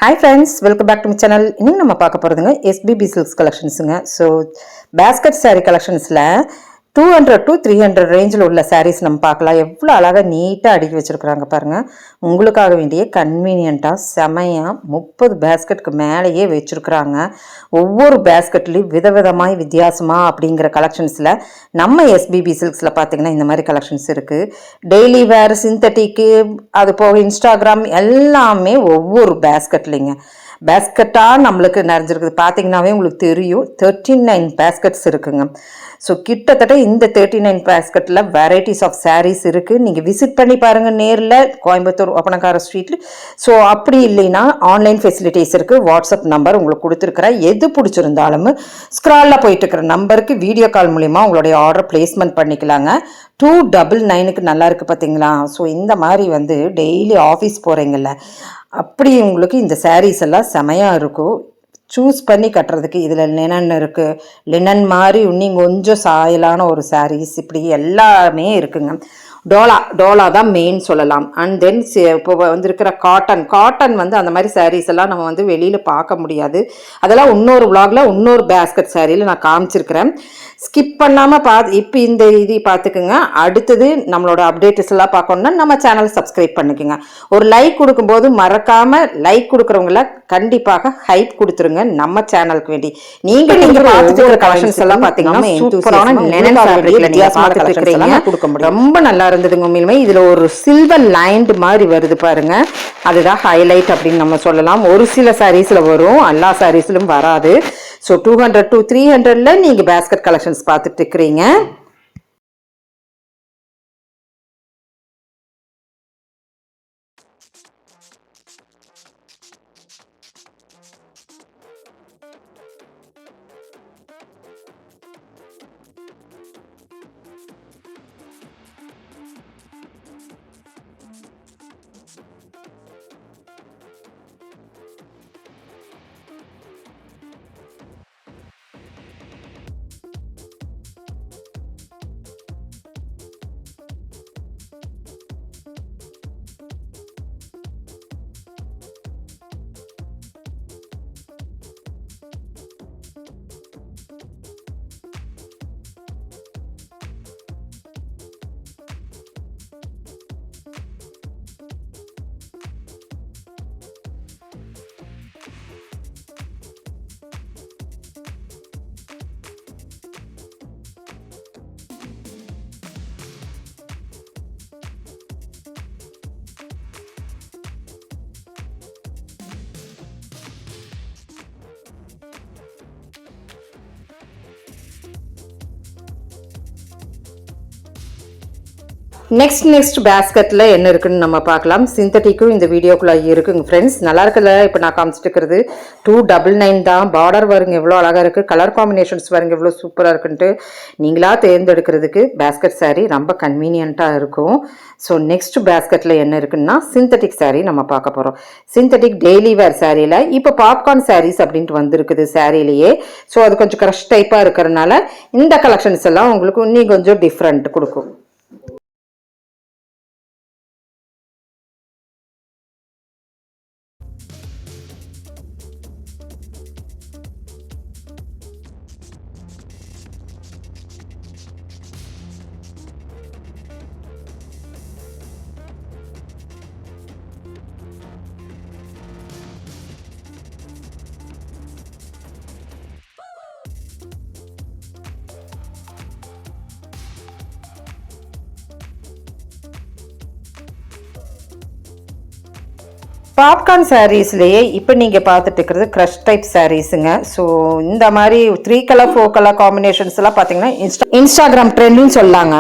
Hi friends, welcome back to my channel. இன்னைக்கு நம்ம பார்க்க போறதுங்க SBB Silks collectionsங்க. So basket saree collectionsல 200 to 300 ரேஞ்சில் உள்ள sarees நம்ம பார்க்கலாம். எவ்வளோ அழகாக நீட்டாக அடுக்கி வச்சிருக்கிறாங்க பாருங்க. உங்களுக்காக வேண்டிய கன்வீனியண்ட்டாக செமையாக 30 பேஸ்கெட்டுக்கு மேலேயே வச்சுருக்குறாங்க. ஒவ்வொரு பேஸ்கெட்லேயும் விதவிதமாய் வித்தியாசமாக அப்படிங்கிற கலெக்ஷன்ஸில் நம்ம SBB சில்க்ஸில் பார்த்தீங்கன்னா இந்த மாதிரி கலெக்ஷன்ஸ் இருக்குது. டெய்லி வேர், சிந்தட்டிக்கு, அது போக இன்ஸ்டாகிராம் எல்லாமே ஒவ்வொரு பேஸ்கெட்லிங்க. பேஸ்கெட்டாக நம்மளுக்கு நிறைஞ்சிருக்குது. பார்த்தீங்கன்னாவே உங்களுக்கு தெரியும் 39 பேஸ்கெட்ஸ் இருக்குங்க. ஸோ கிட்டத்தட்ட இந்த 39 பேஸ்கெட்டில் வெரைட்டிஸ் ஆஃப் சாரீஸ் இருக்குது. நீங்கள் விசிட் பண்ணி பாருங்கள் நேரில் கோயம்புத்தூர் ஒப்பனக்கார ஸ்ட்ரீட்டில். ஸோ அப்படி இல்லைன்னா ஆன்லைன் ஃபெசிலிட்டிஸ் இருக்குது. வாட்ஸ்அப் நம்பர் உங்களுக்கு கொடுத்துருக்குறேன். எது பிடிச்சிருந்தாலும் ஸ்க்ராலில் போயிட்டு இருக்கிற நம்பருக்கு வீடியோ கால் மூலிமா உங்களுடைய ஆர்டர் பிளேஸ்மெண்ட் பண்ணிக்கலாங்க. 299க்கு நல்லா இருக்குது பார்த்தீங்களா. ஸோ இந்த மாதிரி டெய்லி ஆஃபீஸ் போகிறீங்கல்ல, அப்படி உங்களுக்கு இந்த சாரீஸ் எல்லாம் செமையாக இருக்கும். சூஸ் பண்ணி கட்டுறதுக்கு இதில் லினன் இருக்குது. லினன் மாதிரி இன்னும் கொஞ்சம் சாயலான ஒரு சாரீஸ், இப்படி எல்லாமே இருக்குங்க. டோலா தான் மெயின் சொல்லலாம். அண்ட் தென் இப்போ வந்திருக்கிற காட்டன் அந்த மாதிரி சாரீஸ் எல்லாம் நம்ம வெளியில் பார்க்க முடியாது. அதெல்லாம் இன்னொரு விளாகில் இன்னொரு பேஸ்கெட் சாரியில் நான் காமிச்சிருக்கிறேன். ஸ்கிப் பண்ணாமல் இப்போ இந்த இது பார்த்துக்குங்க. அடுத்தது நம்மளோட அப்டேட்ஸ் எல்லாம் பார்க்கணுன்னா நம்ம சேனல் சப்ஸ்கிரைப் பண்ணிக்கோங்க. ஒரு லைக் கொடுக்கும்போது மறக்காமல் லைக் கொடுக்குறவங்கள கண்டிப்பாக ஹைப் கொடுத்துருங்க நம்ம சேனலுக்கு வேண்டி. நீங்கள் பார்த்துட்டு கலெக்ஷன்ஸ் எல்லாம் பார்த்தீங்கன்னா ரொம்ப நல்லா இருந்ததுங்க. உண்மையிலுமே இதில் ஒரு சில்வர் லைன்டு மாதிரி வருது பாருங்க, அதுதான் ஹைலைட் அப்படின்னு நம்ம சொல்லலாம். ஒரு சில சாரீஸில் வரும், எல்லா சாரீஸிலும் வராது. ஸோ 200 to 300ல நீங்கள் பேஸ்கெட் கலெக்ஷன்ஸ் பார்த்துட்டு இருக்கிறீங்க. நெக்ஸ்ட் பேஸ்கெட்டில் என்ன இருக்குன்னு நம்ம பார்க்கலாம். சிந்தட்டிக்கும் இந்த வீடியோக்குள்ளே இருக்குங்க ஃப்ரெண்ட்ஸ். நல்லா இருக்குல்ல. இப்போ நான் காமிச்சிட்டு இருக்கிறது 299 தான். பார்டர் வருங்க எவ்வளோ அழகாக இருக்குது. கலர் காம்பினேஷன்ஸ் வருங்க எவ்வளோ சூப்பராக இருக்குன்ட்டு. நீங்களாக தேர்ந்தெடுக்கிறதுக்கு பேஸ்கெட் சாரீ ரொம்ப கன்வீனியண்ட்டாக இருக்கும். ஸோ நெக்ஸ்ட் பேஸ்கெட்டில் என்ன இருக்குன்னா சிந்தட்டிக் சாரீ நம்ம பார்க்க போகிறோம். சிந்தட்டிக் டெய்லி வேர் சாரியில் இப்போ பாப்கார்ன் சாரீஸ் அப்படின்ட்டு வந்துருக்குது சாரிலேயே. ஸோ அது கொஞ்சம் க்ரஷ் டைப்பாக இருக்கிறதுனால இந்த கலெக்ஷன்ஸ் எல்லாம் உங்களுக்கு இன்னும் கொஞ்சம் டிஃப்ரெண்ட் கொடுக்கும். பாப்கார்ன் சாரீஸ்லேயே இப்போ நீங்கள் பார்த்துட்டு இருக்கிறது க்ரஷ் டைப் சாரீஸுங்க. ஸோ இந்த மாதிரி 3 கலர் 4 கலர் காம்பினேஷன்ஸ் எல்லாம் பார்த்தீங்கன்னா இன்ஸ்டாகிராம் ட்ரெண்டுன்னு சொல்லாங்க.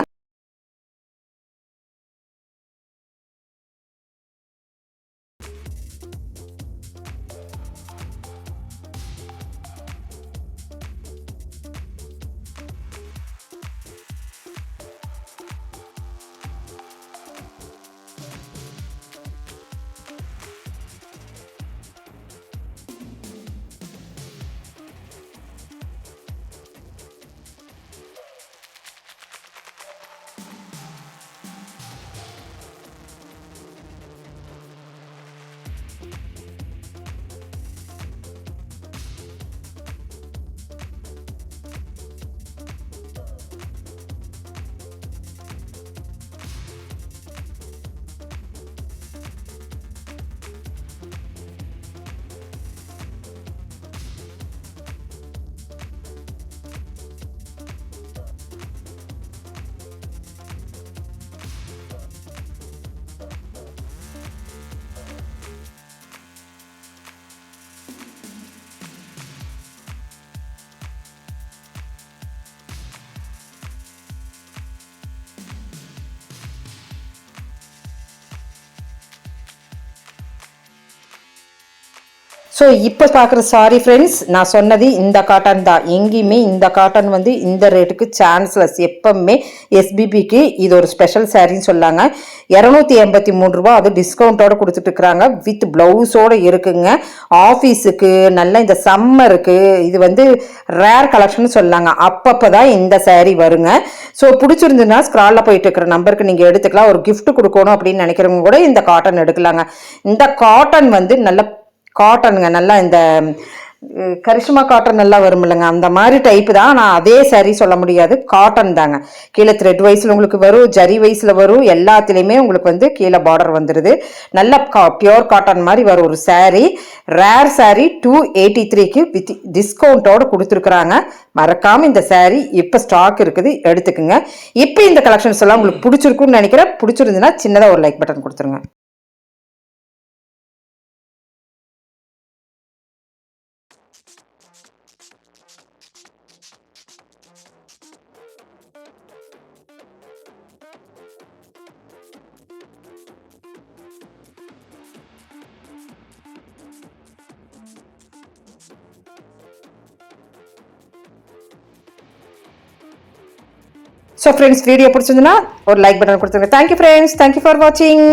ஸோ இப்போ பார்க்குற சாரி ஃப்ரெண்ட்ஸ், நான் சொன்னது இந்த காட்டன் தான். எங்கேயுமே இந்த காட்டன் வந்து இந்த ரேட்டுக்கு சான்ஸ்லெஸ். எப்பவுமே எஸ்பிபிக்கு இது ஒரு ஸ்பெஷல் சாரின்னு சொல்லாங்க. 283 ரூபா, அது டிஸ்கவுண்ட்டோட கொடுத்துட்ருக்குறாங்க. வித் ப்ளவுஸோடு இருக்குங்க. ஆஃபீஸுக்கு நல்ல இந்த சம்மருக்கு இது வந்து ரேர் கலெக்ஷன் சொல்லாங்க. அப்பப்போ தான் இந்த சாரீ வருங்க. ஸோ பிடிச்சிருந்துன்னா ஸ்க்ராலில் போயிட்டு இருக்கிற நம்பருக்கு நீங்கள் எடுத்துக்கலாம். ஒரு கிஃப்ட் கொடுக்கணும் அப்படின்னு நினைக்கிறவங்க கூட இந்த காட்டன் எடுக்கலாங்க. இந்த காட்டன் வந்து நல்ல காட்டனுங்க, நல்லா இந்த கரிஷ்மா காட்டன் நல்லா வரும் இல்லைங்க, அந்த மாதிரி டைப்பு தான். நான் அதே சாரீ சொல்ல முடியாது, காட்டன் தாங்க. கீழே த்ரெட் வைஸில் உங்களுக்கு வரும், ஜரி வைஸில் வரும், எல்லாத்துலேயுமே உங்களுக்கு வந்து கீழே பார்டர் வந்துடுது. நல்ல பியோர் காட்டன் மாதிரி வரும் ஒரு சாரீ. ரேர் சாரீ 283க்கு வித் டிஸ்கவுண்ட்டோடு கொடுத்துருக்குறாங்க. மறக்காமல் இந்த சாரீ இப்போ ஸ்டாக் இருக்குது, எடுத்துக்குங்க. இப்போ இந்த கலெக்ஷன்ஸ் எல்லாம் உங்களுக்கு பிடிச்சிருக்குன்னு நினைக்கிறேன். பிடிச்சிருந்துன்னா சின்னதாக ஒரு லைக் பட்டன் கொடுத்துருங்க. ஸோ ஃப்ரெண்ட்ஸ், வீடியோ பிடிச்சிருந்துன்னா ஒரு லைக் பட்டன் கொடுத்துருங்க. தேங்க்யூ ஃப்ரெண்ட்ஸ், தேங்க்யூ ஃபார் வாட்சிங்.